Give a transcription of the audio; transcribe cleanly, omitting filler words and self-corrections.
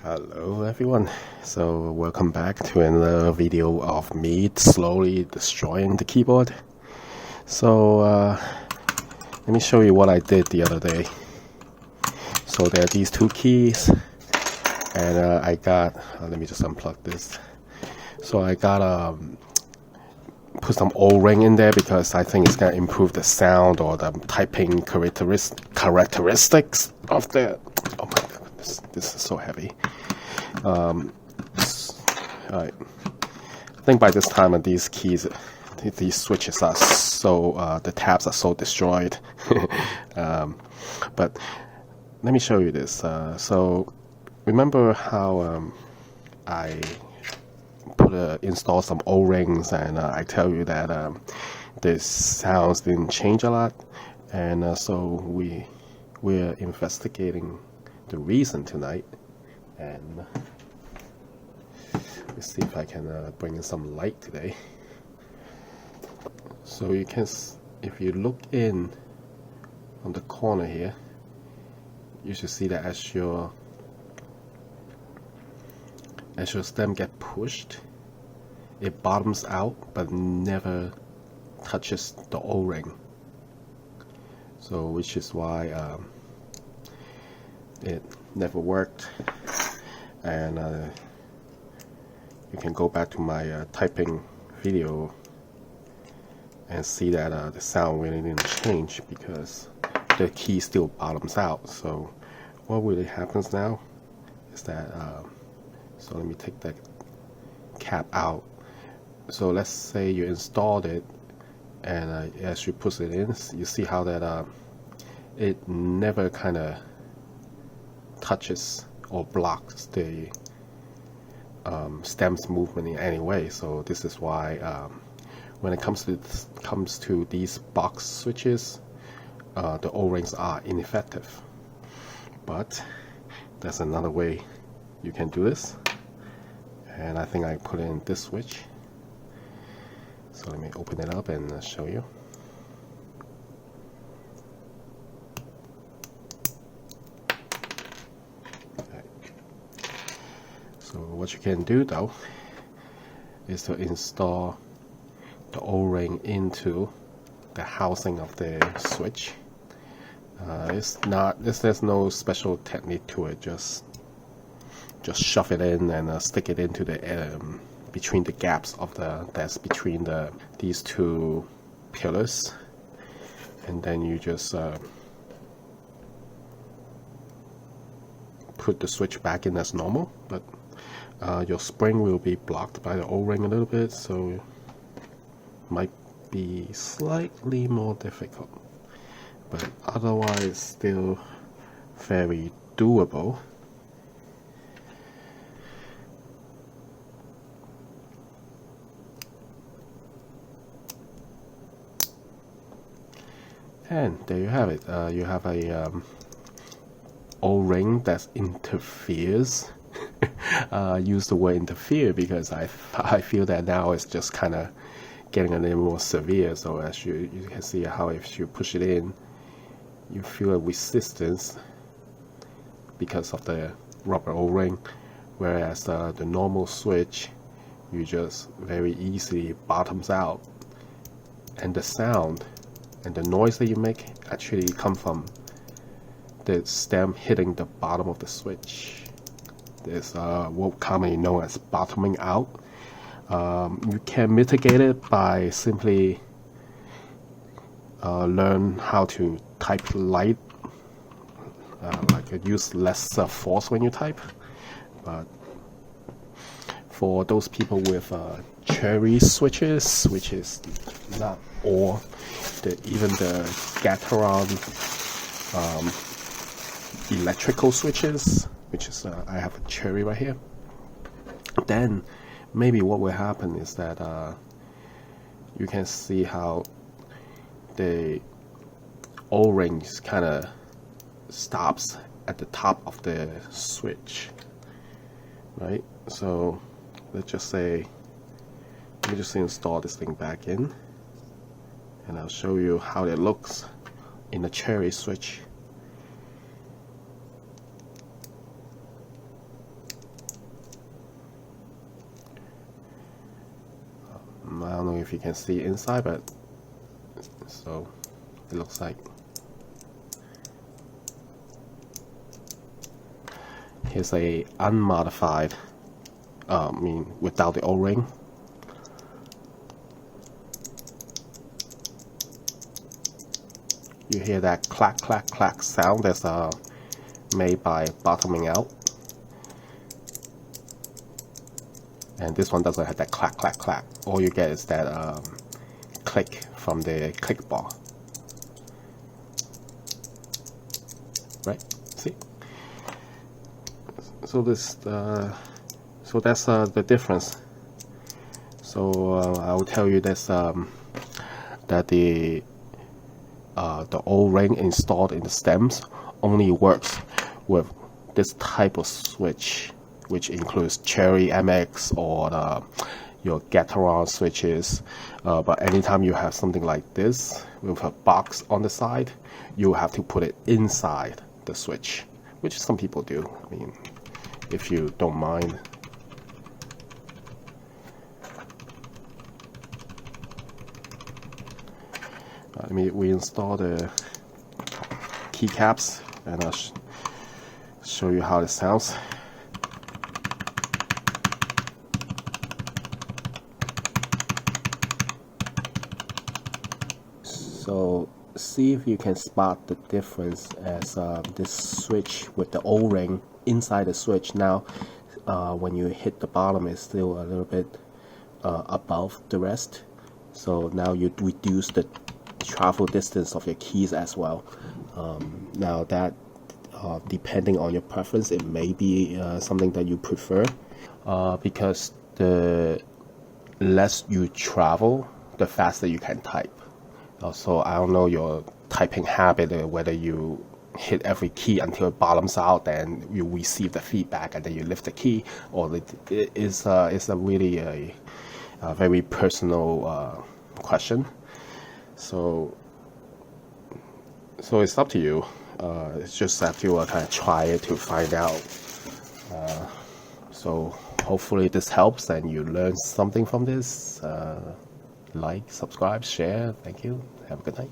Hello everyone, so welcome back to another video of me slowly destroying the keyboard. So let me show you what I did the other day. So there are these two keys, and I got, let me just unplug this. So I got put some O-ring in there because I think it's gonna improve the sound or the typing characteristics of the, oh my goodness, this is so heavy. Alright, I think by this time these keys, these switches are so, the tabs are so destroyed. But let me show you this. So remember how I install some O-rings, and I tell you that the sounds didn't change a lot, and so we're investigating the reason tonight. And let's see if I can bring in some light today. So you can, if you look in on the corner here, you should see that as your stem get pushed, it bottoms out but never touches the O-ring. So which is why it never worked. And you can go back to my typing video and see that the sound really didn't change because the key still bottoms out. So what really happens now is that so let me take that cap out. So let's say you installed it, and as you push it in, you see how that it never kind of touches or blocks the stem's movement in any way. So this is why when it comes to these box switches, the O-rings are ineffective. But there's another way you can do this, and I think I put in this switch. So let me open it up and show you. So what you can do though is to install the O-ring into the housing of the switch. There's no special technique to it. Just shove it in and stick it into the between the gaps of that's between these two pillars, and then you just put the switch back in as normal. But your spring will be blocked by the O-ring a little bit, so it might be slightly more difficult, but otherwise still very doable. And there you have it. You have a O-ring that interferes. Use the word interfere because I feel that now it's just kind of getting a little more severe. So as you can see how if you push it in, you feel a resistance because of the rubber O-ring, whereas the normal switch, you just very easily bottoms out, and the sound and the noise that you make actually come from the stem hitting the bottom of the switch. There's what commonly known as bottoming out. You can mitigate it by simply learn how to type light, like use less force when you type. But for those people with cherry switches, which is not, or even the Keychron electrical switches, which is I have a cherry right here, then maybe what will happen is that you can see how the O-rings kind of stops at the top of the switch, right? So let's just say, let me just install this thing back in, and I'll show you how it looks in the cherry switch. if you can see inside, but so it looks like. Here's a unmodified, without the O-ring. You hear that clack, clack, clack sound that's made by bottoming out. And this one doesn't have that clack, clack, clack. All you get is that click from the click bar. Right? See? So this, so that's the difference. So I will tell you this, that the O-ring installed in the stems only works with this type of switch, which includes Cherry MX or your Keychron switches. But anytime you have something like this with a box on the side, you have to put it inside the switch, which some people do. I mean, if you don't mind. We install the keycaps, and I'll show you how it sounds. So see if you can spot the difference as this switch with the O-ring inside the switch. Now when you hit the bottom, it's still a little bit above the rest. So now you reduce the travel distance of your keys as well. Now that depending on your preference, it may be something that you prefer, because the less you travel, the faster you can type. So I don't know your typing habit, whether you hit every key until it bottoms out and you receive the feedback and then you lift the key, or it is a really a very personal question. So it's up to you. It's just have to kind of try it to find out. So hopefully this helps and you learn something from this. Like, subscribe, share. Thank you. Have a good night.